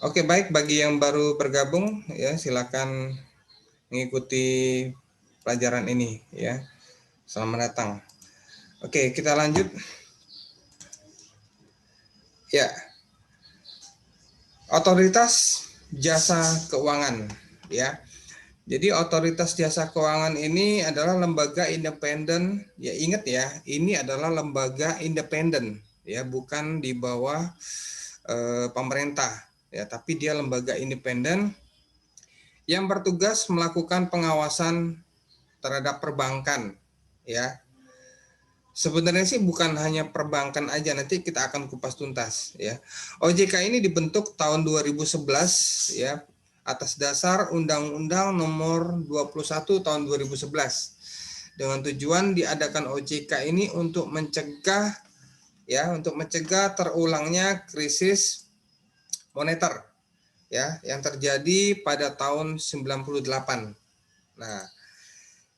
Oke, baik, bagi yang baru bergabung ya silakan mengikuti pelajaran ini ya. Selamat datang. Oke, kita lanjut. Ya, otoritas jasa keuangan ya. Jadi otoritas jasa keuangan ini adalah lembaga independen. Ya, ingat ya, ini adalah lembaga independen ya, bukan di bawah pemerintah ya, tapi dia lembaga independen yang bertugas melakukan pengawasan terhadap perbankan ya. Sebenarnya sih bukan hanya perbankan aja, nanti kita akan kupas tuntas ya. OJK ini dibentuk tahun 2011 ya atas dasar Undang-Undang Nomor 21 tahun 2011 dengan tujuan diadakan OJK ini untuk mencegah terulangnya krisis moneter ya yang terjadi pada tahun 98. Nah,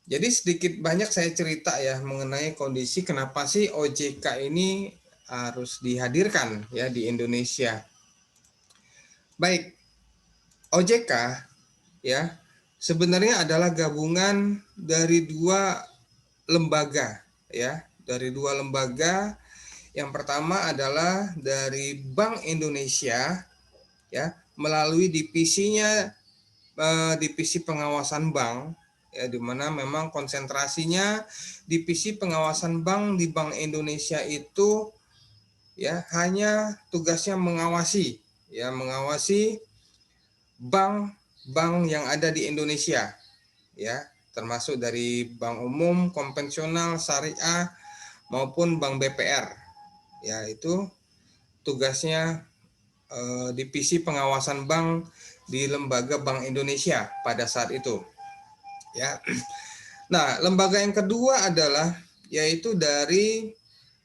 jadi sedikit banyak saya cerita ya mengenai kondisi kenapa sih OJK ini harus dihadirkan ya di Indonesia. Baik, OJK ya sebenarnya adalah gabungan dari dua lembaga ya, dari dua lembaga. Yang pertama adalah dari Bank Indonesia ya melalui divisinya divisi pengawasan bank ya, di mana memang konsentrasinya divisi pengawasan bank di Bank Indonesia itu ya hanya tugasnya mengawasi bank-bank yang ada di Indonesia ya, termasuk dari bank umum, konvensional, syariah maupun bank BPR. Ya, itu tugasnya divisi pengawasan bank di lembaga Bank Indonesia pada saat itu. Ya. Nah, lembaga yang kedua adalah yaitu dari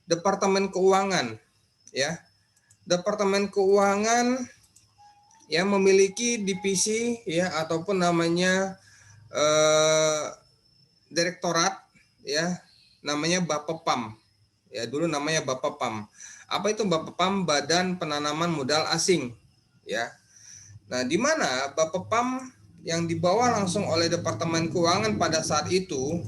Departemen Keuangan ya. Departemen Keuangan yang memiliki divisi ya ataupun namanya direktorat ya, namanya Bapepam. Ya, dulu namanya Bapepam. Apa itu Bapepam? Badan Penanaman Modal Asing ya. Nah, di mana Bapepam yang dibawa langsung oleh Departemen Keuangan pada saat itu,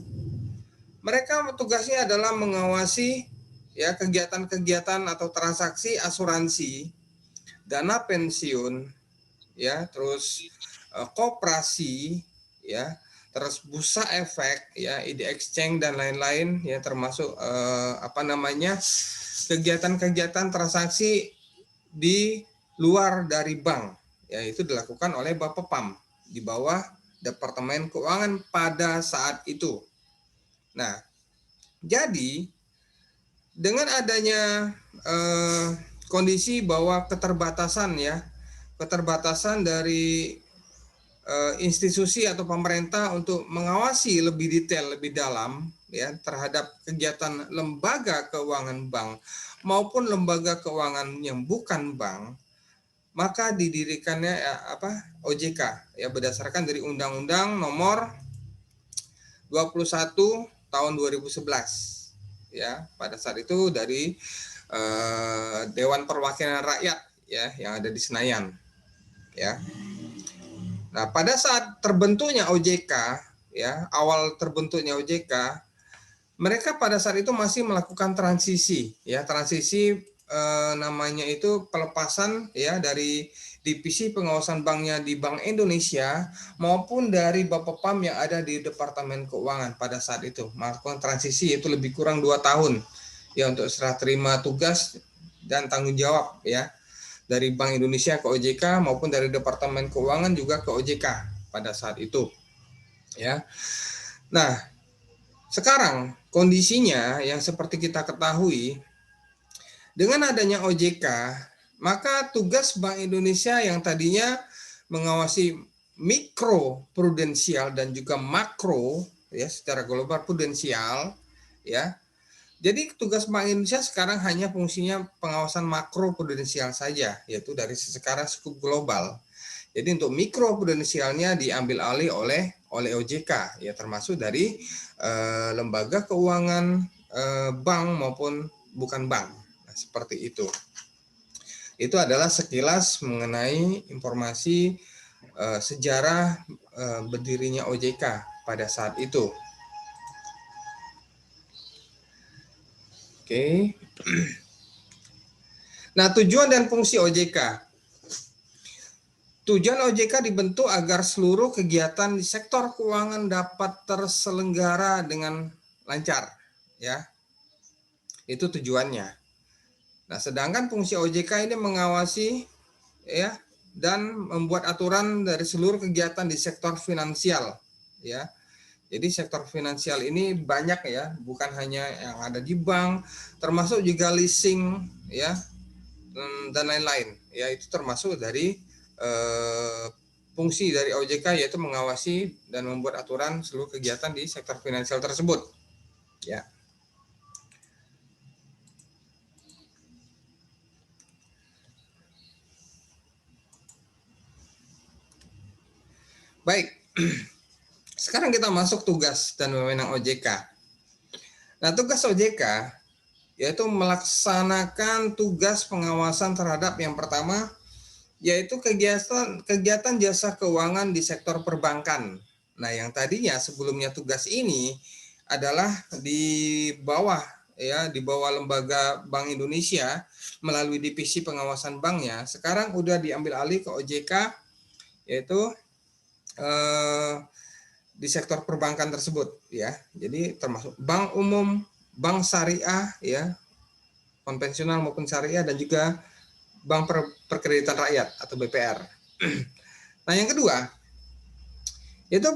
mereka tugasnya adalah mengawasi ya kegiatan-kegiatan atau transaksi asuransi, dana pensiun, ya, terus koperasi, ya, terus bursa efek, ya, ide exchange dan lain-lain, ya, termasuk kegiatan-kegiatan transaksi di luar dari bank, ya, itu dilakukan oleh Bapepam di bawah Departemen Keuangan pada saat itu. Nah, jadi dengan adanya kondisi bahwa keterbatasan dari institusi atau pemerintah untuk mengawasi lebih detail, lebih dalam ya terhadap kegiatan lembaga keuangan bank maupun lembaga keuangan yang bukan bank, maka didirikannya OJK ya berdasarkan dari Undang-Undang Nomor 21 tahun 2011 ya, pada saat itu dari Dewan Perwakilan Rakyat ya yang ada di Senayan ya. Nah, pada saat terbentuknya OJK ya, awal terbentuknya OJK, mereka pada saat itu masih melakukan transisi ya, namanya itu pelepasan ya dari divisi pengawasan banknya di Bank Indonesia maupun dari Bapepam yang ada di Departemen Keuangan pada saat itu melakukan transisi, itu lebih kurang 2 tahun ya untuk serah terima tugas dan tanggung jawab ya dari Bank Indonesia ke OJK maupun dari Departemen Keuangan juga ke OJK pada saat itu ya. Nah, sekarang kondisinya yang seperti kita ketahui, dengan adanya OJK, maka tugas Bank Indonesia yang tadinya mengawasi mikro prudensial dan juga makro ya secara global prudensial ya. Jadi tugas Bank Indonesia sekarang hanya fungsinya pengawasan makro prudensial saja, yaitu dari sekarang skup global. Jadi untuk mikro prudensialnya diambil alih oleh OJK ya, termasuk dari lembaga keuangan bank maupun bukan bank. Nah, seperti itu. Itu adalah sekilas mengenai informasi sejarah berdirinya OJK pada saat itu. Oke. Nah, tujuan dan fungsi OJK. Tujuan OJK dibentuk agar seluruh kegiatan di sektor keuangan dapat terselenggara dengan lancar, ya. Itu tujuannya. Nah, sedangkan fungsi OJK ini mengawasi, ya, dan membuat aturan dari seluruh kegiatan di sektor finansial, ya. Jadi sektor finansial ini banyak, ya, bukan hanya yang ada di bank, termasuk juga leasing, ya, dan lain-lain, ya. Itu termasuk dari fungsi dari OJK, yaitu mengawasi dan membuat aturan seluruh kegiatan di sektor finansial tersebut, ya. Baik, sekarang kita masuk tugas dan wewenang OJK. Nah, tugas OJK yaitu melaksanakan tugas pengawasan terhadap yang pertama, yaitu kegiatan jasa keuangan di sektor perbankan. Nah, yang tadinya sebelumnya tugas ini adalah di bawah, ya, di bawah lembaga Bank Indonesia melalui divisi pengawasan banknya, sekarang udah diambil alih ke OJK, yaitu di sektor perbankan tersebut, ya. Jadi termasuk bank umum, bank syariah, ya, konvensional maupun syariah, dan juga Bank Perkreditan Rakyat atau BPR. Nah, yang kedua itu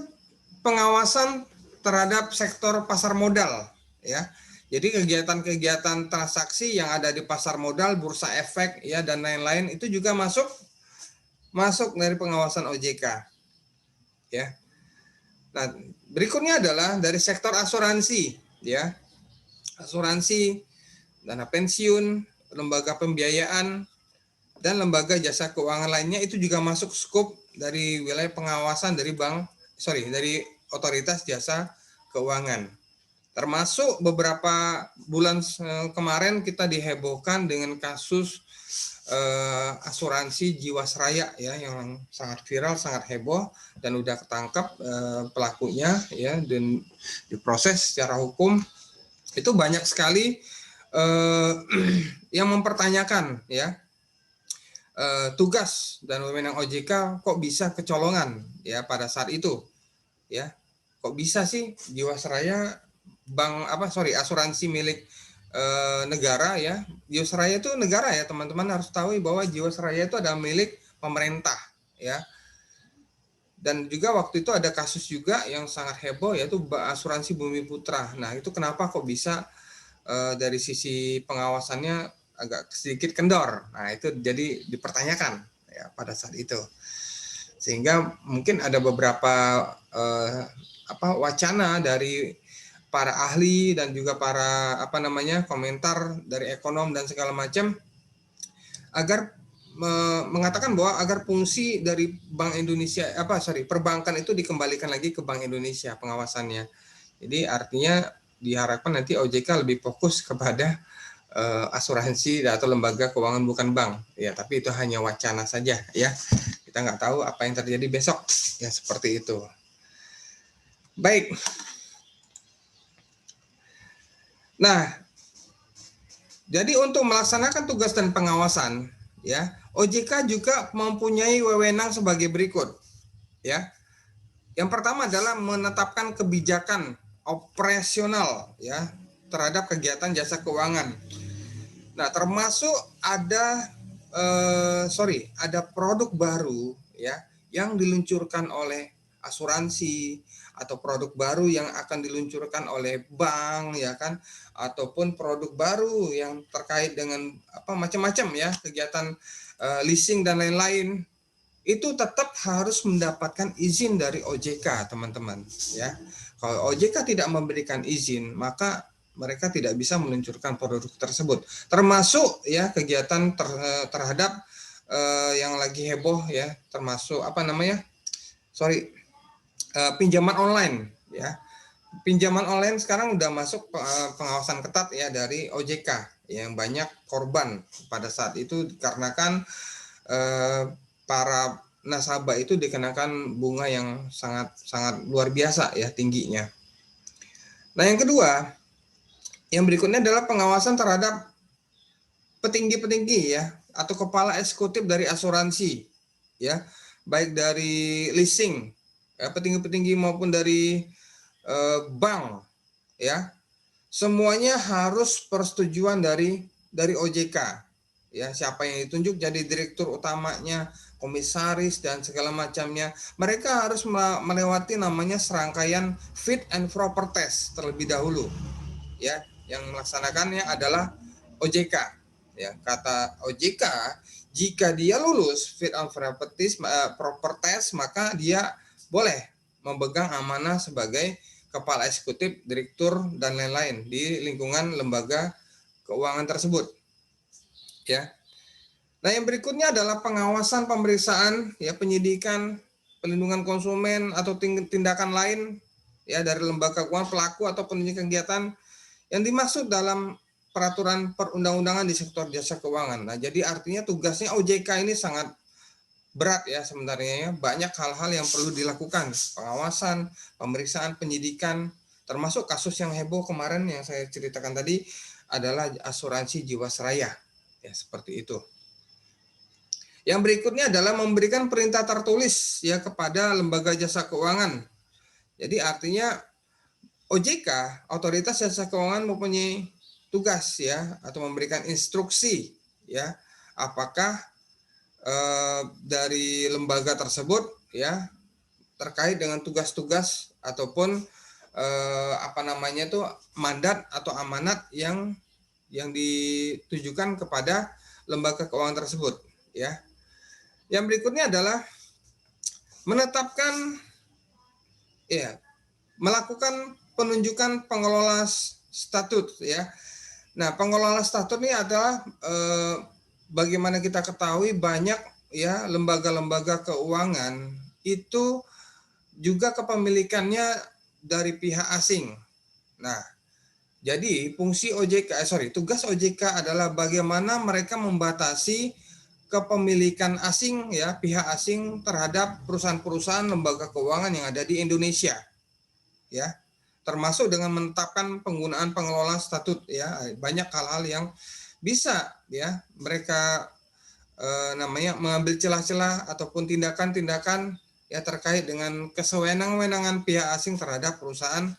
pengawasan terhadap sektor pasar modal, ya. Jadi kegiatan-kegiatan transaksi yang ada di pasar modal, bursa efek, ya, dan lain-lain itu juga masuk dari pengawasan OJK, ya. Nah, berikutnya adalah dari sektor asuransi, ya. Asuransi, dana pensiun, lembaga pembiayaan, dan lembaga jasa keuangan lainnya itu juga masuk skop dari wilayah pengawasan dari dari otoritas jasa keuangan. Termasuk beberapa bulan kemarin kita dihebohkan dengan kasus asuransi Jiwasraya, ya, yang sangat viral, sangat heboh, dan udah ketangkap pelakunya, ya, dan diproses secara hukum. Itu banyak sekali yang mempertanyakan, ya, tugas dan wewenang OJK kok bisa kecolongan, ya, pada saat itu, ya. Kok bisa sih Jiwasraya asuransi milik negara, ya. Jiwasraya itu negara, ya, teman-teman harus tahu bahwa Jiwasraya itu adalah milik pemerintah, ya. Dan juga waktu itu ada kasus juga yang sangat heboh, yaitu asuransi Bumi Putra. Nah, itu kenapa kok bisa dari sisi pengawasannya agak sedikit kendor. Nah, itu jadi dipertanyakan, ya, pada saat itu. Sehingga mungkin ada beberapa wacana dari para ahli dan juga para komentar dari ekonom dan segala macam agar mengatakan bahwa agar fungsi dari Bank Indonesia perbankan itu dikembalikan lagi ke Bank Indonesia pengawasannya. Jadi artinya diharapkan nanti OJK lebih fokus kepada asuransi atau lembaga keuangan bukan bank, ya. Tapi itu hanya wacana saja, ya. Kita nggak tahu apa yang terjadi besok, ya, seperti itu. Baik. Nah, jadi untuk melaksanakan tugas dan pengawasan, ya, OJK juga mempunyai wewenang sebagai berikut, ya. Yang pertama adalah menetapkan kebijakan operasional, ya, terhadap kegiatan jasa keuangan. Nah, termasuk ada produk baru, ya, yang diluncurkan oleh asuransi, atau produk baru yang akan diluncurkan oleh bank, ya kan, ataupun produk baru yang terkait dengan macam-macam, ya, kegiatan leasing dan lain-lain, itu tetap harus mendapatkan izin dari OJK, teman-teman, ya. Kalau OJK tidak memberikan izin, maka mereka tidak bisa meluncurkan produk tersebut. Termasuk, ya, kegiatan terhadap yang lagi heboh, ya, termasuk pinjaman online, ya. Pinjaman online sekarang udah masuk pengawasan ketat, ya, dari OJK, yang banyak korban pada saat itu dikarenakan para nasabah itu dikenakan bunga yang sangat luar biasa ya tingginya. Nah, yang kedua, yang berikutnya adalah pengawasan terhadap petinggi-petinggi ya atau kepala eksekutif dari asuransi ya, baik dari leasing ya, petinggi-petinggi maupun dari bank ya. Semuanya harus persetujuan dari OJK ya, siapa yang ditunjuk jadi direktur utamanya, komisaris dan segala macamnya. Mereka harus melewati namanya serangkaian fit and proper test terlebih dahulu ya, yang melaksanakannya adalah OJK ya. Kata OJK, jika dia lulus fit and proper test maka dia boleh memegang amanah sebagai kepala eksekutif, direktur dan lain-lain di lingkungan lembaga keuangan tersebut. Ya. Nah, yang berikutnya adalah pengawasan, pemeriksaan, ya, penyidikan, pelindungan konsumen atau tindakan lain ya dari lembaga keuangan, pelaku atau penunjuk kegiatan yang dimaksud dalam peraturan perundang-undangan di sektor jasa keuangan. Nah, jadi artinya tugasnya OJK ini sangat berat ya sebenarnya ya. Banyak hal-hal yang perlu dilakukan, pengawasan, pemeriksaan, penyidikan, termasuk kasus yang heboh kemarin yang saya ceritakan tadi adalah asuransi Jiwasraya ya, seperti itu. Yang berikutnya adalah memberikan perintah tertulis ya kepada lembaga jasa keuangan. Jadi artinya OJK, Otoritas Jasa Keuangan, mempunyai tugas ya atau memberikan instruksi ya apakah dari lembaga tersebut ya terkait dengan tugas-tugas ataupun mandat atau amanat yang ditujukan kepada lembaga keuangan tersebut ya. Yang berikutnya adalah menetapkan ya, melakukan penunjukan pengelola statut ya. Nah, pengelola statut ini adalah bagaimana kita ketahui banyak ya lembaga-lembaga keuangan itu juga kepemilikannya dari pihak asing. Nah, jadi fungsi tugas OJK adalah bagaimana mereka membatasi kepemilikan asing ya, pihak asing terhadap perusahaan-perusahaan lembaga keuangan yang ada di Indonesia. Ya. Termasuk dengan menetapkan penggunaan pengelola statut ya. Banyak hal-hal yang bisa ya mereka mengambil celah-celah ataupun tindakan-tindakan ya terkait dengan kesewenang-wenangan pihak asing terhadap perusahaan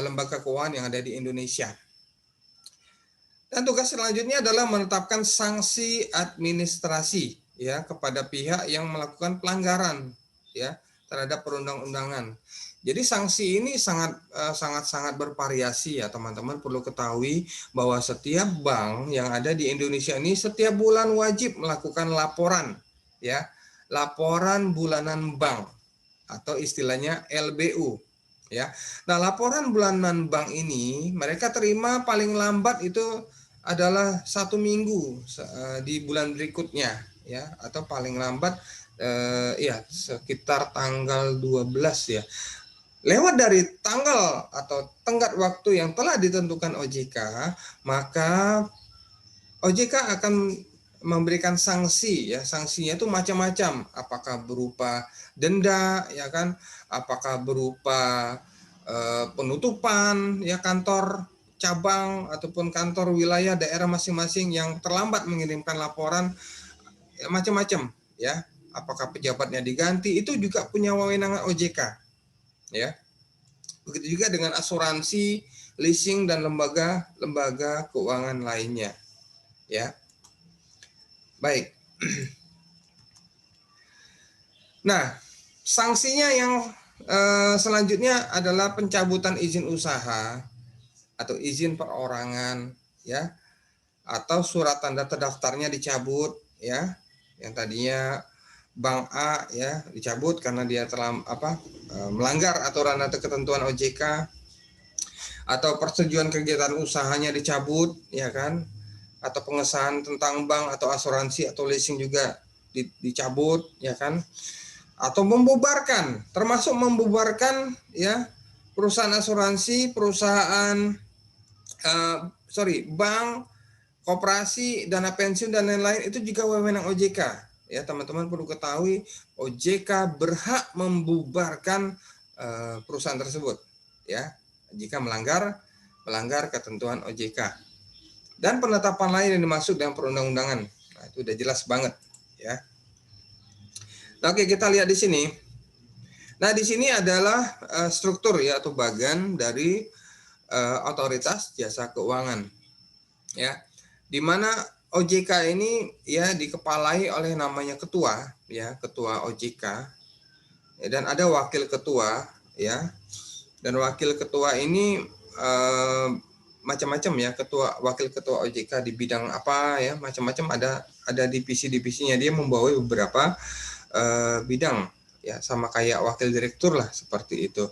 lembaga keuangan yang ada di Indonesia. Dan tugas selanjutnya adalah menetapkan sanksi administrasi ya kepada pihak yang melakukan pelanggaran ya terhadap perundang-undangan. Jadi sanksi ini sangat bervariasi ya teman-teman. Perlu ketahui bahwa setiap bank yang ada di Indonesia ini setiap bulan wajib melakukan laporan ya, laporan bulanan bank atau istilahnya LBU ya. Nah, laporan bulanan bank ini mereka terima paling lambat itu adalah 1 minggu di bulan berikutnya ya, atau paling lambat ya sekitar tanggal 12 ya. Lewat dari tanggal atau tenggat waktu yang telah ditentukan OJK, maka OJK akan memberikan sanksi ya. Sanksinya itu macam-macam, apakah berupa denda ya kan, apakah berupa penutupan ya kantor cabang ataupun kantor wilayah daerah masing-masing yang terlambat mengirimkan laporan ya, macam-macam ya. Apakah pejabatnya diganti, itu juga punya wewenang OJK. Ya, begitu juga dengan asuransi, leasing dan lembaga keuangan lainnya. Ya, baik. Nah, sanksinya yang selanjutnya adalah pencabutan izin usaha atau izin perorangan, ya, atau surat tanda terdaftarnya dicabut, ya, yang tadinya Bank A ya dicabut karena dia telah melanggar aturan atau ketentuan OJK, atau persetujuan kegiatan usahanya dicabut ya kan, atau pengesahan tentang bank atau asuransi atau leasing juga dicabut ya kan, atau membubarkan, termasuk membubarkan ya perusahaan asuransi, perusahaan bank, koperasi, dana pensiun dan lain-lain itu juga wewenang OJK. Ya, teman-teman perlu ketahui OJK berhak membubarkan perusahaan tersebut, ya, jika melanggar ketentuan OJK. Dan penetapan lain yang dimaksud dalam perundang-undangan. Nah, itu udah jelas banget, ya. Nah, oke, kita lihat di sini. Nah, di sini adalah struktur ya atau bagan dari otoritas jasa keuangan, ya, di mana OJK ini ya dikepalai oleh namanya ketua, ya, ketua OJK, ya, dan ada wakil ketua, ya, dan wakil ketua ini macam-macam ya, wakil ketua OJK di bidang apa ya, macam-macam, ada divisi-divisinya, dia membawa beberapa bidang ya, sama kayak wakil direktur lah seperti itu.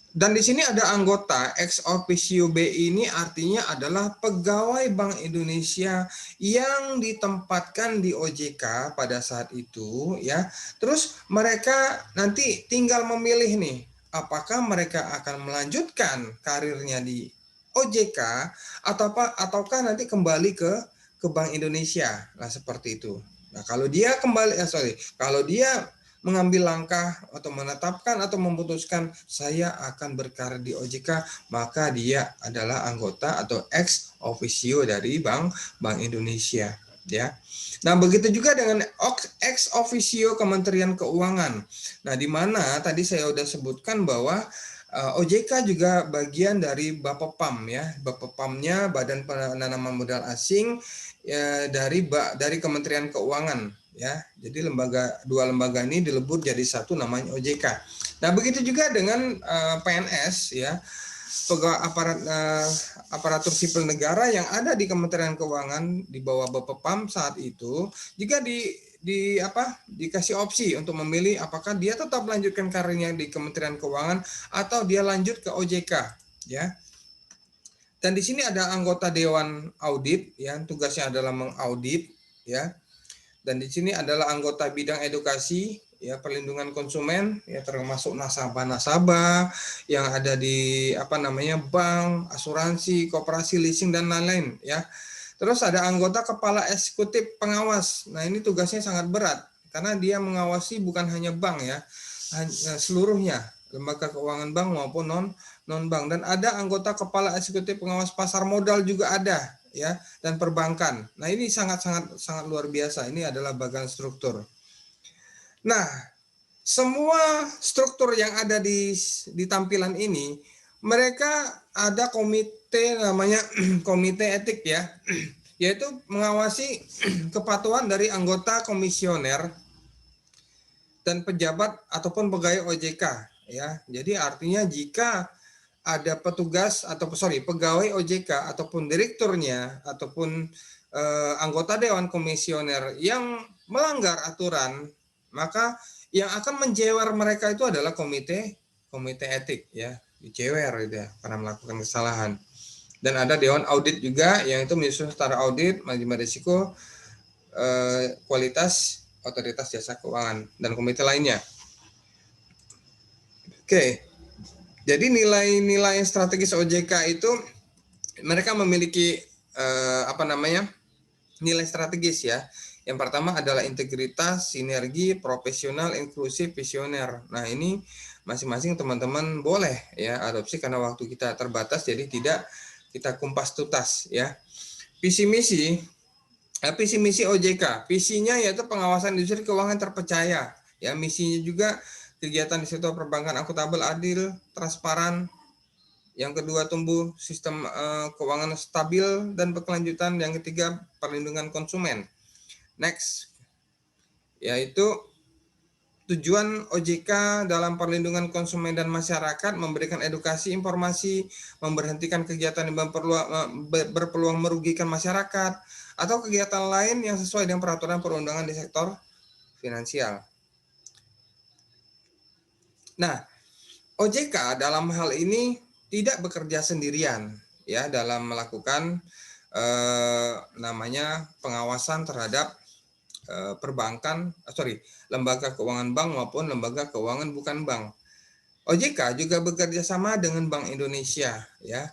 Dan di sini ada anggota ex officio B ini artinya adalah pegawai Bank Indonesia yang ditempatkan di OJK pada saat itu, ya. Terus mereka nanti tinggal memilih nih, apakah mereka akan melanjutkan karirnya di OJK ataukah nanti kembali ke Bank Indonesia. Nah, seperti itu. Nah, kalau dia kalau dia mengambil langkah atau menetapkan atau memutuskan saya akan berkarir di OJK, maka dia adalah anggota atau ex officio dari Bank Indonesia, ya. Nah, begitu juga dengan ex officio Kementerian Keuangan. Nah, di mana tadi saya sudah sebutkan bahwa OJK juga bagian dari Bapepam, ya. Bapepamnya Badan Penanaman Modal Asing ya, dari Kementerian Keuangan, ya. Jadi dua lembaga ini dilebur jadi satu, namanya OJK. Nah, begitu juga dengan PNS, ya, pegawai aparatur sipil negara yang ada di Kementerian Keuangan di bawah Bapepam saat itu juga dikasih opsi untuk memilih apakah dia tetap melanjutkan karirnya di Kementerian Keuangan atau dia lanjut ke OJK, ya. Dan di sini ada anggota Dewan Audit yang tugasnya adalah mengaudit, ya. Dan di sini adalah anggota bidang edukasi, ya, perlindungan konsumen, ya, termasuk nasabah-nasabah yang ada di bank, asuransi, koperasi, leasing dan lain-lain, ya. Terus ada anggota kepala eksekutif pengawas. Nah, ini tugasnya sangat berat karena dia mengawasi bukan hanya bank, ya, seluruhnya, lembaga keuangan bank maupun non bank. Dan ada anggota kepala eksekutif pengawas pasar modal juga ada, ya, dan perbankan. Nah, ini sangat luar biasa. Ini adalah bagian struktur. Nah, semua struktur yang ada di tampilan ini, mereka ada komite namanya komite etik, ya, yaitu mengawasi kepatuhan dari anggota komisioner dan pejabat ataupun pegawai OJK, ya. Jadi artinya jika ada pegawai OJK ataupun direkturnya ataupun anggota dewan komisioner yang melanggar aturan, maka yang akan menjewer mereka itu adalah komite etik, ya, dijewer gitu ya, karena melakukan kesalahan. Dan ada dewan audit juga yang itu menyusun secara audit manajemen risiko, kualitas, otoritas jasa keuangan dan komite lainnya. Oke. Jadi nilai-nilai strategis OJK itu mereka memiliki nilai strategis, ya. Yang pertama adalah integritas, sinergi, profesional, inklusif, visioner. Nah, ini masing-masing teman-teman boleh, ya, adopsi karena waktu kita terbatas, jadi tidak kita kumpas tuntas, ya. Visi misi OJK, visinya yaitu pengawasan industri keuangan terpercaya, ya. Misinya juga kegiatan di sektor perbankan akuntabel, adil, transparan. Yang kedua, tumbuh sistem keuangan stabil dan berkelanjutan. Yang ketiga, perlindungan konsumen. Next, yaitu tujuan OJK dalam perlindungan konsumen dan masyarakat, memberikan edukasi, informasi, memberhentikan kegiatan yang berpeluang merugikan masyarakat, atau kegiatan lain yang sesuai dengan peraturan perundangan di sektor finansial. Nah, OJK dalam hal ini tidak bekerja sendirian, ya, dalam melakukan pengawasan terhadap lembaga keuangan bank maupun lembaga keuangan bukan bank. OJK juga bekerja sama dengan Bank Indonesia, ya,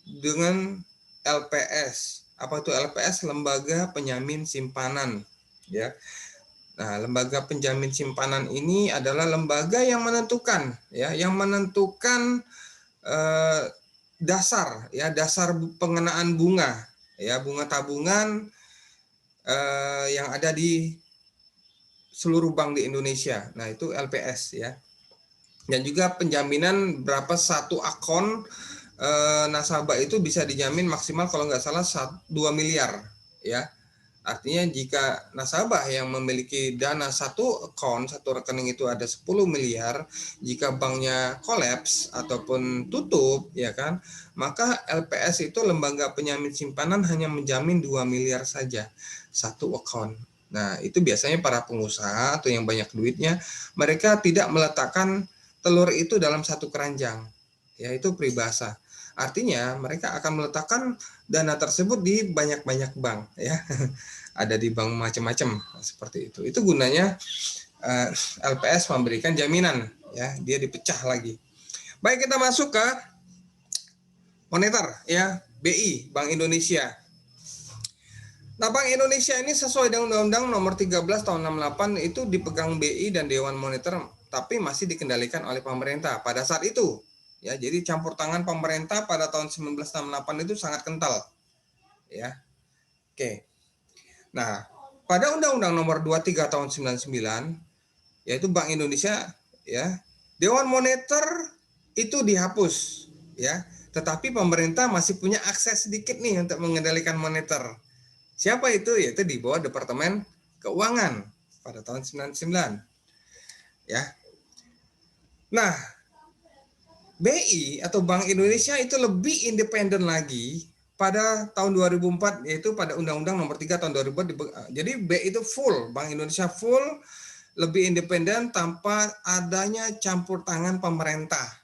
dengan LPS, Apa itu LPS? Lembaga Penjamin Simpanan, ya. Nah, lembaga penjamin simpanan ini adalah lembaga yang menentukan, ya, yang menentukan dasar, ya, dasar pengenaan bunga, ya, bunga tabungan yang ada di seluruh bank di Indonesia. Nah, itu LPS, ya. Dan juga penjaminan berapa satu akun nasabah itu bisa dijamin maksimal kalau nggak salah 2 miliar, ya. Artinya jika nasabah yang memiliki dana satu akun, satu rekening itu ada 10 miliar, jika banknya kolaps ataupun tutup, ya kan, maka LPS itu lembaga penjamin simpanan hanya menjamin 2 miliar saja satu akun. Nah, itu biasanya para pengusaha atau yang banyak duitnya, mereka tidak meletakkan telur itu dalam satu keranjang, yaitu peribahasa. Artinya mereka akan meletakkan dana tersebut di banyak-banyak bank, ya. Ada di bank macam-macam seperti itu. Itu gunanya LPS memberikan jaminan, ya, dia dipecah lagi. Baik, kita masuk ke moneter, ya, BI, Bank Indonesia. Nah, Bank Indonesia ini sesuai dengan Undang-Undang Nomor 13 Tahun 68 itu dipegang BI dan Dewan Moneter, tapi masih dikendalikan oleh pemerintah pada saat itu. Ya, jadi campur tangan pemerintah pada tahun 1968 itu sangat kental, ya. Oke. Nah, pada Undang-Undang Nomor 23 Tahun 99, yaitu Bank Indonesia, ya, Dewan Moneter itu dihapus, ya. Tetapi pemerintah masih punya akses sedikit nih untuk mengendalikan moneter. Siapa itu? Yaitu di bawah Departemen Keuangan pada tahun 99, ya. Nah, BI atau Bank Indonesia itu lebih independen lagi pada tahun 2004, yaitu pada Undang-Undang Nomor 3 Tahun 2004. Jadi BI itu full, Bank Indonesia full, lebih independen tanpa adanya campur tangan pemerintah.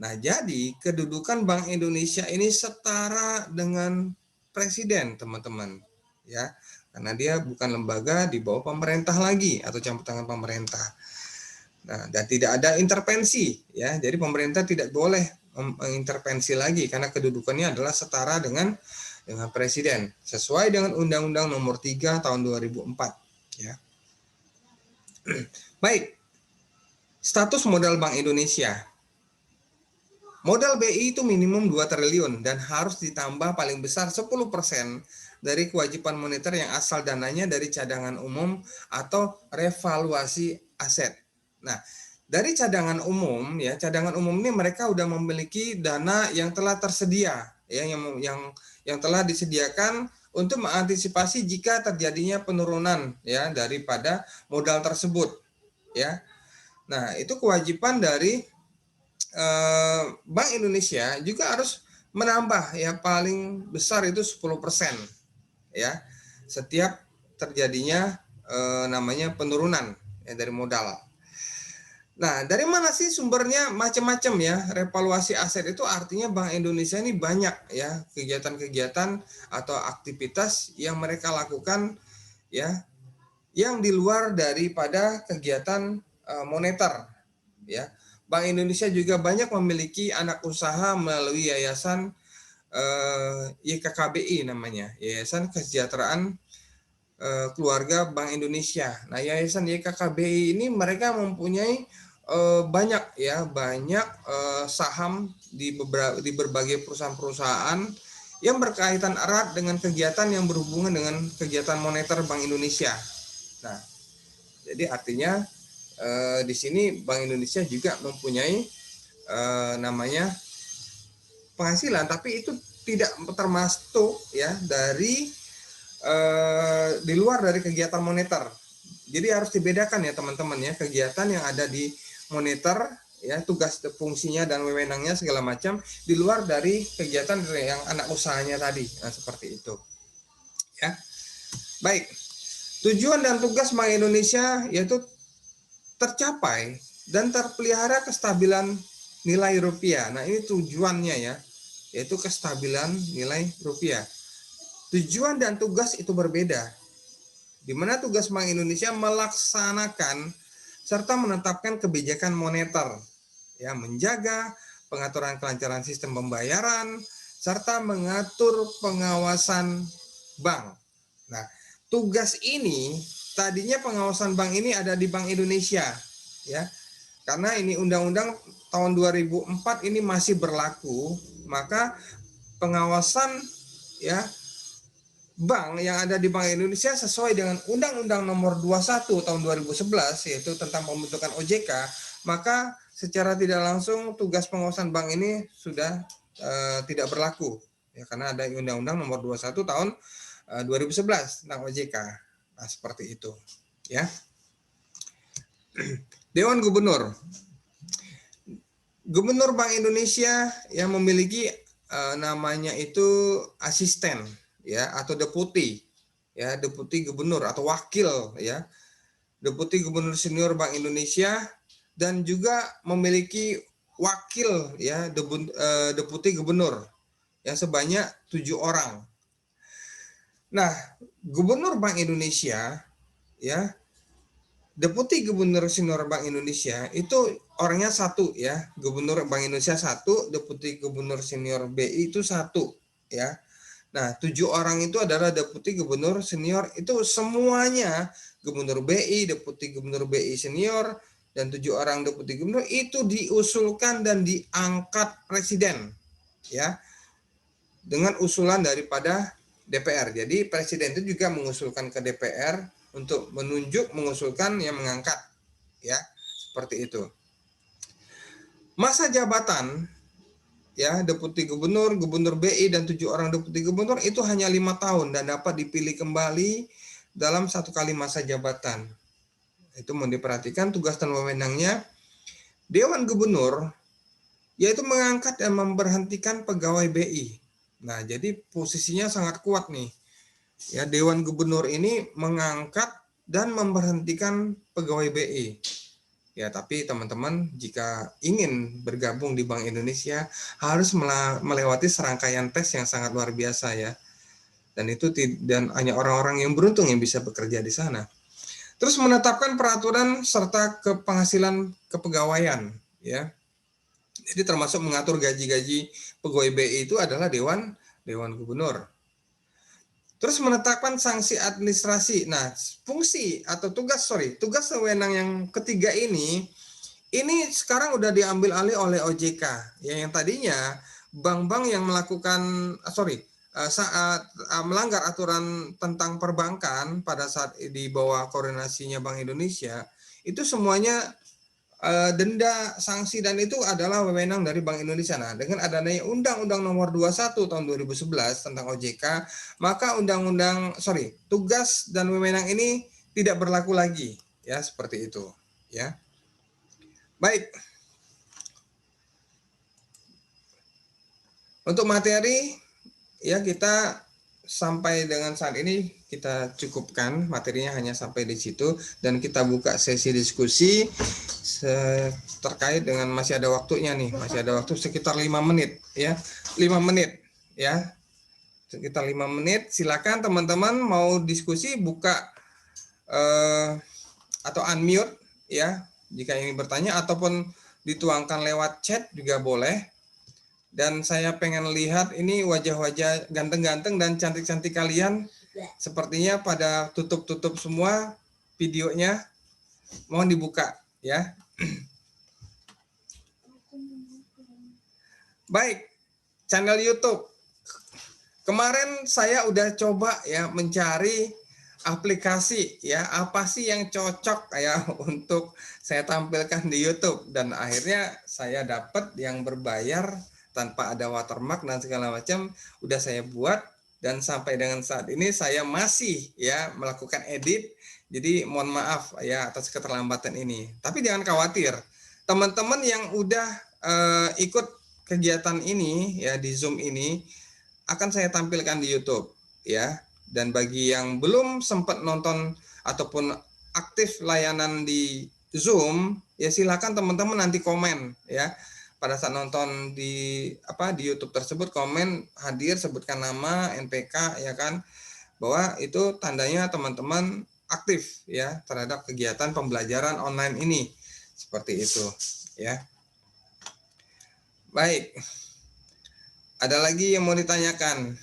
Nah, jadi kedudukan Bank Indonesia ini setara dengan presiden, teman-teman, ya. Karena dia bukan lembaga di bawah pemerintah lagi atau campur tangan pemerintah. Nah, dan tidak ada intervensi, ya. Jadi pemerintah tidak boleh mengintervensi lagi karena kedudukannya adalah setara dengan presiden sesuai dengan Undang-Undang Nomor 3 Tahun 2004, ya. Baik. Status modal Bank Indonesia. Modal BI itu minimum 2 triliun dan harus ditambah paling besar 10% dari kewajiban moneter yang asal dananya dari cadangan umum atau revaluasi aset. Nah, dari cadangan umum, ya, cadangan umum ini mereka udah memiliki dana yang telah tersedia, ya, yang telah disediakan untuk mengantisipasi jika terjadinya penurunan, ya, daripada modal tersebut, ya. Nah, itu kewajiban dari Bank Indonesia juga harus menambah, ya, paling besar itu 10%, ya, setiap terjadinya namanya penurunan, ya, dari modal. Nah, dari mana sih sumbernya? Macam-macam, ya. Revaluasi aset itu artinya Bank Indonesia ini banyak, ya, kegiatan-kegiatan atau aktivitas yang mereka lakukan, ya, yang di luar daripada kegiatan moneter, ya. Bank Indonesia juga banyak memiliki anak usaha melalui yayasan YKKBI namanya, Yayasan Kesejahteraan Keluarga Bank Indonesia. Nah, yayasan YKKBI ini mereka mempunyai banyak, ya, banyak saham di berbagai perusahaan-perusahaan yang berkaitan erat dengan kegiatan yang berhubungan dengan kegiatan moneter Bank Indonesia. Nah, jadi artinya di sini Bank Indonesia juga mempunyai namanya penghasilan, tapi itu tidak termasuk, ya, dari di luar dari kegiatan moneter. Jadi harus dibedakan, ya, teman-teman, ya, kegiatan yang ada di moneter, ya, tugas fungsinya dan wewenangnya segala macam di luar dari kegiatan yang anak usahanya tadi. Nah, seperti itu, ya. Baik. Tujuan dan tugas Bank Indonesia yaitu tercapai dan terpelihara kestabilan nilai rupiah. Nah, ini tujuannya, ya, yaitu kestabilan nilai rupiah. Tujuan dan tugas itu berbeda, di mana tugas Bank Indonesia melaksanakan serta menetapkan kebijakan moneter, ya, menjaga pengaturan kelancaran sistem pembayaran serta mengatur pengawasan bank. Nah, tugas ini tadinya pengawasan bank ini ada di Bank Indonesia, ya. Karena ini undang-undang tahun 2004 ini masih berlaku, maka pengawasan ya bank yang ada di Bank Indonesia sesuai dengan Undang-Undang Nomor 21 tahun 2011 yaitu tentang pembentukan OJK, maka secara tidak langsung tugas pengawasan bank ini sudah tidak berlaku ya karena ada Undang-Undang Nomor 21 tahun 2011 tentang OJK. Nah, seperti itu ya. Dewan Gubernur. Gubernur Bank Indonesia yang memiliki namanya itu asisten ya atau deputi ya, deputi gubernur atau wakil ya, deputi gubernur senior Bank Indonesia, dan juga memiliki wakil ya deputi gubernur yang sebanyak 7 orang. Nah, gubernur Bank Indonesia ya, deputi gubernur senior Bank Indonesia itu orangnya satu ya, gubernur Bank Indonesia satu, deputi gubernur senior BI itu satu ya. Nah, 7 orang itu adalah deputi gubernur senior, itu semuanya gubernur BI, deputi gubernur BI senior, dan 7 orang deputi gubernur itu diusulkan dan diangkat presiden, ya, dengan usulan daripada DPR. Jadi presiden itu juga mengusulkan ke DPR untuk mengusulkan yang mengangkat, ya, seperti itu. Masa jabatan ya deputi gubernur, gubernur BI dan 7 orang deputi gubernur itu hanya 5 tahun dan dapat dipilih kembali dalam 1 kali masa jabatan. Itu mau diperhatikan tugas dan wewenangnya. Dewan Gubernur yaitu mengangkat dan memberhentikan pegawai BI. Nah, jadi posisinya sangat kuat nih. Ya, Dewan Gubernur ini mengangkat dan memberhentikan pegawai BI. Ya, tapi teman-teman jika ingin bergabung di Bank Indonesia harus melewati serangkaian tes yang sangat luar biasa ya. Dan hanya orang-orang yang beruntung yang bisa bekerja di sana. Terus menetapkan peraturan serta penghasilan kepegawaian ya. Jadi termasuk mengatur gaji-gaji pegawai BI itu adalah Dewan Gubernur. Terus menetapkan sanksi administrasi. Nah, fungsi atau tugas wewenang yang ketiga ini sekarang udah diambil alih oleh OJK. Ya, yang tadinya bank-bank yang melakukan saat melanggar aturan tentang perbankan pada saat di bawah koordinasinya Bank Indonesia, itu semuanya denda, sanksi, dan itu adalah wewenang dari Bank Indonesia. Nah, dengan adanya Undang-Undang Nomor 21 tahun 2011 tentang OJK, maka tugas dan wewenang ini tidak berlaku lagi, ya, seperti itu, ya. Baik. Untuk materi ya kita sampai dengan saat ini kita cukupkan, materinya hanya sampai di situ dan kita buka sesi diskusi terkait dengan masih ada waktunya nih, masih ada waktu sekitar 5 menit ya. 5 menit ya. Sekitar 5 menit. Silakan teman-teman mau diskusi buka atau unmute ya jika ingin bertanya ataupun dituangkan lewat chat juga boleh. Dan saya pengen lihat ini wajah-wajah ganteng-ganteng dan cantik-cantik kalian. Sepertinya pada tutup-tutup semua videonya. Mohon dibuka ya. Baik, channel YouTube. Kemarin saya udah coba ya mencari aplikasi ya, apa sih yang cocok ya untuk saya tampilkan di YouTube, dan akhirnya saya dapat yang berbayar tanpa ada watermark dan segala macam udah saya buat, dan sampai dengan saat ini saya masih ya melakukan edit. Jadi mohon maaf ya atas keterlambatan ini. Tapi jangan khawatir. Teman-teman yang udah ikut kegiatan ini ya di Zoom ini akan saya tampilkan di YouTube ya. Dan bagi yang belum sempat nonton ataupun aktif layanan di Zoom ya silakan teman-teman nanti komen ya. Pada saat nonton di YouTube tersebut komen hadir, sebutkan nama, NPK ya kan, bahwa itu tandanya teman-teman aktif ya terhadap kegiatan pembelajaran online ini, seperti itu ya. Baik, ada lagi yang mau ditanyakan?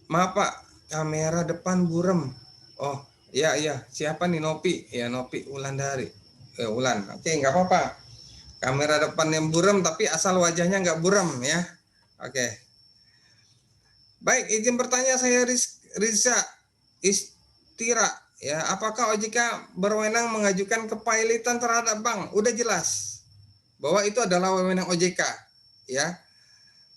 Maaf Pak, kamera depan burem. Oh, iya iya. Siapa nih? Nopi. Ya, Nopi Wulandari. Wulan. Oke, nggak apa-apa. Kamera depan yang burem, tapi asal wajahnya nggak burem ya. Oke. Baik, izin bertanya saya Riza Istira. Ya, apakah OJK berwenang mengajukan kepailitan terhadap bank? Udah jelas bahwa itu adalah wewenang OJK. Ya.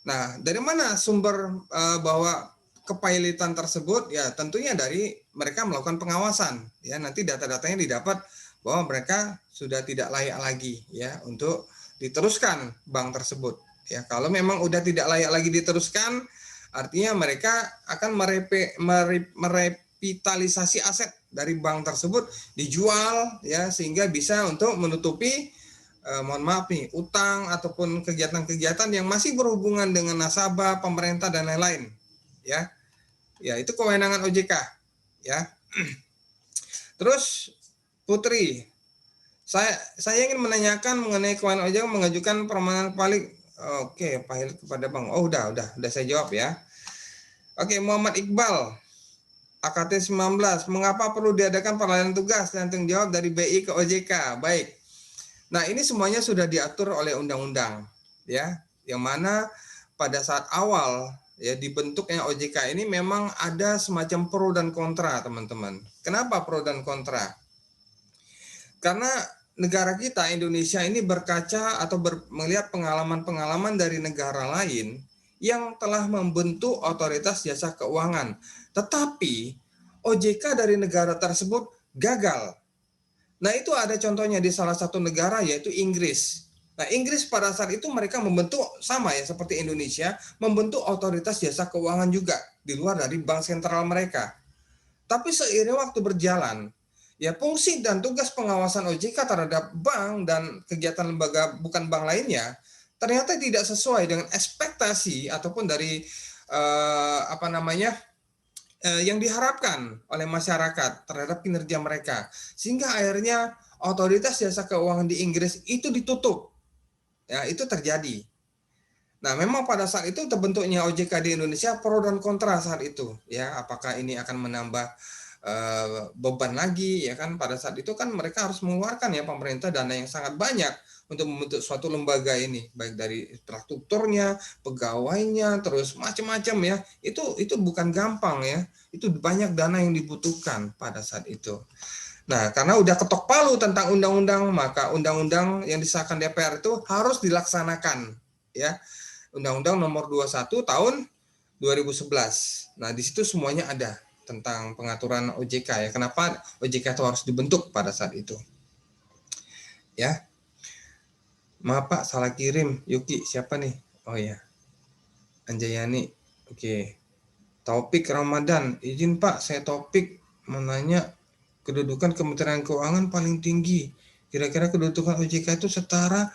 Nah, dari mana sumber bahwa kepailitan tersebut? Ya, tentunya dari mereka melakukan pengawasan. Ya, nanti data-datanya didapat bahwa mereka sudah tidak layak lagi ya untuk diteruskan bank tersebut. Ya, kalau memang udah tidak layak lagi diteruskan, artinya mereka akan merevitalisasi aset dari bank tersebut, dijual ya sehingga bisa untuk menutupi mohon maaf nih, utang ataupun kegiatan-kegiatan yang masih berhubungan dengan nasabah, pemerintah dan lain-lain. Ya. Ya, itu kewenangan OJK, ya. Terus Putri, saya ingin menanyakan mengenai kewenangan OJK mengajukan permohonan balik. Oke, Pak kepada Bang. Oh, udah saya jawab ya. Oke, Muhammad Iqbal, AKT 19, mengapa perlu diadakan peralihan tugas dan tanggung jawab dari BI ke OJK? Baik. Nah, ini semuanya sudah diatur oleh undang-undang, ya, yang mana pada saat awal ya dibentuknya OJK ini memang ada semacam pro dan kontra, teman-teman. Kenapa pro dan kontra? Karena negara kita Indonesia ini berkaca atau melihat pengalaman-pengalaman dari negara lain yang telah membentuk otoritas jasa keuangan, tetapi OJK dari negara tersebut gagal. Nah, itu ada contohnya di salah satu negara yaitu Inggris. Nah, Inggris pada saat itu mereka membentuk sama ya seperti Indonesia, membentuk otoritas jasa keuangan juga di luar dari bank sentral mereka. Tapi seiring waktu berjalan, ya fungsi dan tugas pengawasan OJK terhadap bank dan kegiatan lembaga bukan bank lainnya ternyata tidak sesuai dengan ekspektasi ataupun dari yang diharapkan oleh masyarakat terhadap kinerja mereka, sehingga akhirnya otoritas jasa keuangan di Inggris itu ditutup. Ya, itu terjadi. Nah, memang pada saat itu terbentuknya OJK di Indonesia pro dan kontra saat itu. Ya, apakah ini akan menambah beban lagi? Ya kan, pada saat itu kan mereka harus mengeluarkan ya pemerintah dana yang sangat banyak untuk membentuk suatu lembaga ini, baik dari infrastrukturnya, pegawainya, terus macam-macam ya. Itu bukan gampang ya. Itu banyak dana yang dibutuhkan pada saat itu. Nah, karena udah ketok palu tentang undang-undang, maka undang-undang yang disahkan DPR itu harus dilaksanakan ya. Undang-Undang Nomor 21 tahun 2011. Nah, di situ semuanya ada tentang pengaturan OJK ya. Kenapa OJK itu harus dibentuk pada saat itu? Ya. Maaf Pak, salah kirim. Yuki, siapa nih? Oh ya. Anjayani. Oke. Taufik Ramadan. Izin Pak, saya Taufik menanya kedudukan Kementerian Keuangan paling tinggi. Kira-kira kedudukan OJK itu setara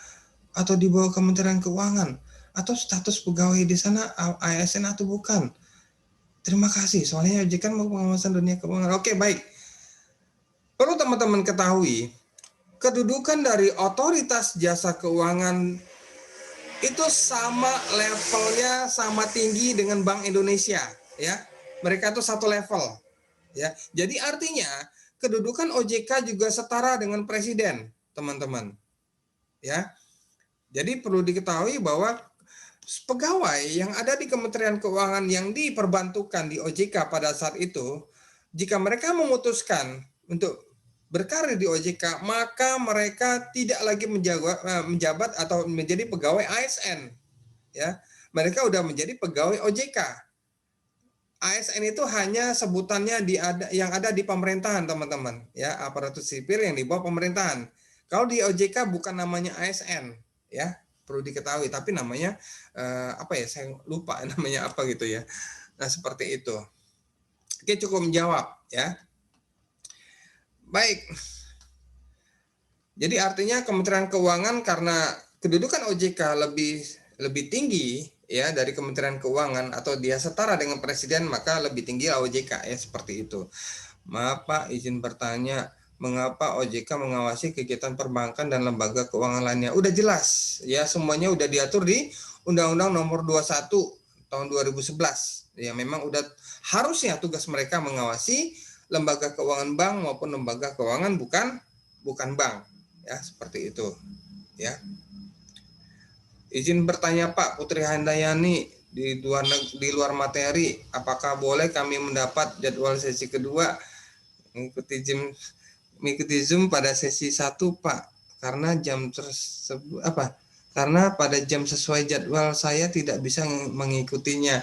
atau di bawah Kementerian Keuangan? Atau status pegawai di sana ASN atau bukan? Terima kasih. Soalnya OJK mau pengawasan dunia keuangan. Oke, baik. Perlu teman-teman ketahui, kedudukan dari otoritas jasa keuangan itu sama levelnya, sama tinggi dengan Bank Indonesia, ya. Mereka itu satu level, ya. Jadi artinya kedudukan OJK juga setara dengan presiden, teman-teman. Ya. Jadi perlu diketahui bahwa pegawai yang ada di Kementerian Keuangan yang diperbantukan di OJK pada saat itu, jika mereka memutuskan untuk berkarir di OJK, maka mereka tidak lagi menjabat atau menjadi pegawai ASN. Ya, mereka udah menjadi pegawai OJK. ASN itu hanya sebutannya yang ada di pemerintahan, teman-teman. Ya, aparatur sipil yang di bawah pemerintahan. Kalau di OJK bukan namanya ASN, ya perlu diketahui. Tapi namanya apa ya? Saya lupa namanya apa gitu ya. Nah seperti itu. Oke, cukup menjawab ya. Baik. Jadi artinya Kementerian Keuangan karena kedudukan OJK lebih tinggi ya dari Kementerian Keuangan atau dia setara dengan presiden, maka lebih tinggi OJK ya seperti itu. Maaf Pak, izin bertanya, mengapa OJK mengawasi kegiatan perbankan dan lembaga keuangan lainnya? Udah jelas ya, semuanya udah diatur di Undang-Undang Nomor 21 tahun 2011. Ya memang udah harusnya tugas mereka mengawasi lembaga keuangan bank maupun lembaga keuangan bukan bank. Ya, seperti itu. Ya. Izin bertanya Pak Putri Handayani, di luar materi, apakah boleh kami mendapat jadwal sesi kedua mengikuti Zoom pada sesi 1 Pak? Karena jam tersebut Karena pada jam sesuai jadwal saya tidak bisa mengikutinya.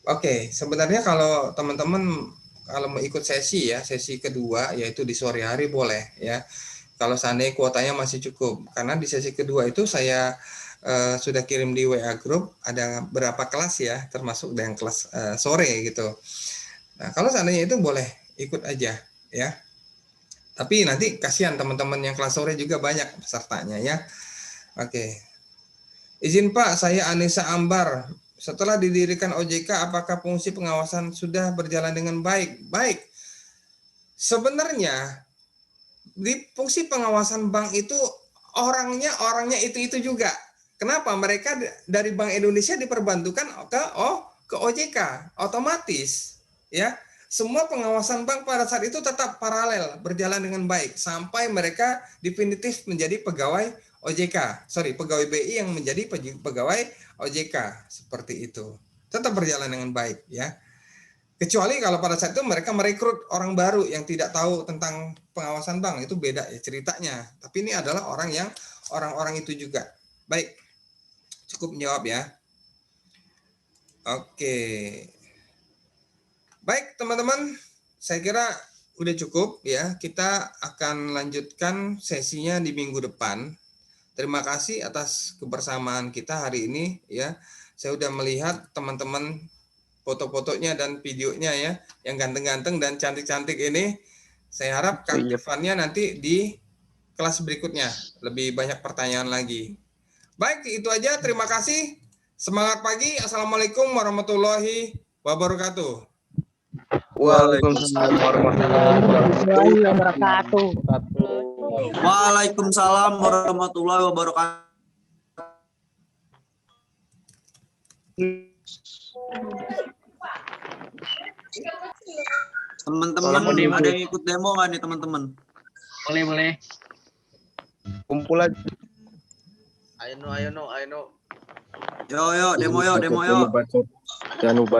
Oke, sebenarnya kalau teman-teman kalau mau ikut sesi kedua yaitu di sore hari boleh ya. Kalau seandainya kuotanya masih cukup, karena di sesi kedua itu saya sudah kirim di WA Group ada berapa kelas ya, termasuk yang kelas sore gitu. Nah, kalau seandainya itu boleh ikut aja ya. Tapi nanti kasihan teman-teman yang kelas sore juga banyak pesertanya ya. Oke. Izin Pak, saya Anissa Ambar. Setelah didirikan OJK, apakah fungsi pengawasan sudah berjalan dengan baik? Baik. Sebenarnya di fungsi pengawasan bank itu orangnya itu juga. Kenapa? Mereka dari Bank Indonesia diperbantukan ke OJK otomatis ya. Semua pengawasan bank pada saat itu tetap paralel berjalan dengan baik sampai mereka definitif menjadi pegawai OJK. Pegawai BI yang menjadi pegawai OJK seperti itu. Tetap berjalan dengan baik ya. Kecuali kalau pada saat itu mereka merekrut orang baru yang tidak tahu tentang pengawasan bank, itu beda ya ceritanya. Tapi ini adalah orang-orang itu juga. Baik, cukup menjawab ya. Oke. Baik teman-teman, saya kira udah cukup ya. Kita akan lanjutkan sesinya di minggu depan. Terima kasih atas kebersamaan kita hari ini ya. Saya udah melihat teman-teman foto-fotonya dan videonya ya, yang ganteng-ganteng dan cantik-cantik ini. Saya harap keaktifannya nanti di kelas berikutnya lebih banyak pertanyaan lagi. Baik, itu aja. Terima kasih. Semangat pagi. Assalamualaikum warahmatullahi wabarakatuh. Waalaikumsalam warahmatullahi wabarakatuh. Waalaikumsalam warahmatullahi wabarakatuh. Teman-teman ada yang ikut demo nggak nih teman-teman? Boleh. Kumpul aja. Ayo no. Yo, demo yo. Jangan lupa.